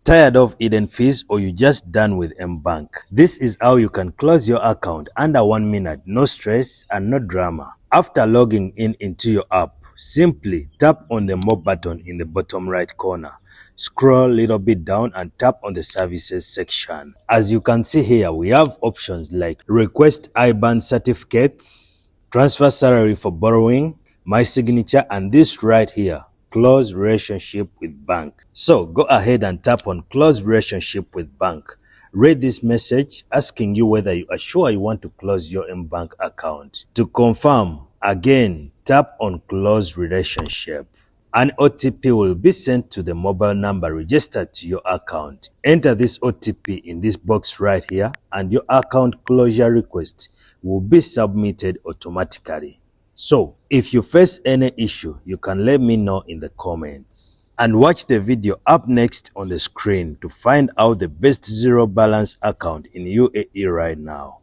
Tired of hidden fees, or you just done with Mbank? This is how you can close your account under 1 minute, no stress and no drama. After logging in into your app, simply tap on the More button in the bottom right corner. Scroll a little bit down and tap on the services section. As you can see here, we have options like request IBAN certificates, transfer salary for borrowing, my signature, and this right here, close relationship with bank. So go ahead and tap on close relationship with bank. Read this message asking you whether you are sure you want to close your Mbank account. To confirm, again, tap on close relationship. An OTP will be sent to the mobile number registered to your account. Enter this OTP in this box right here and your account closure request will be submitted automatically. So, if you face any issue, you can let me know in the comments. And watch the video up next on the screen to find out the best zero balance account in UAE right now.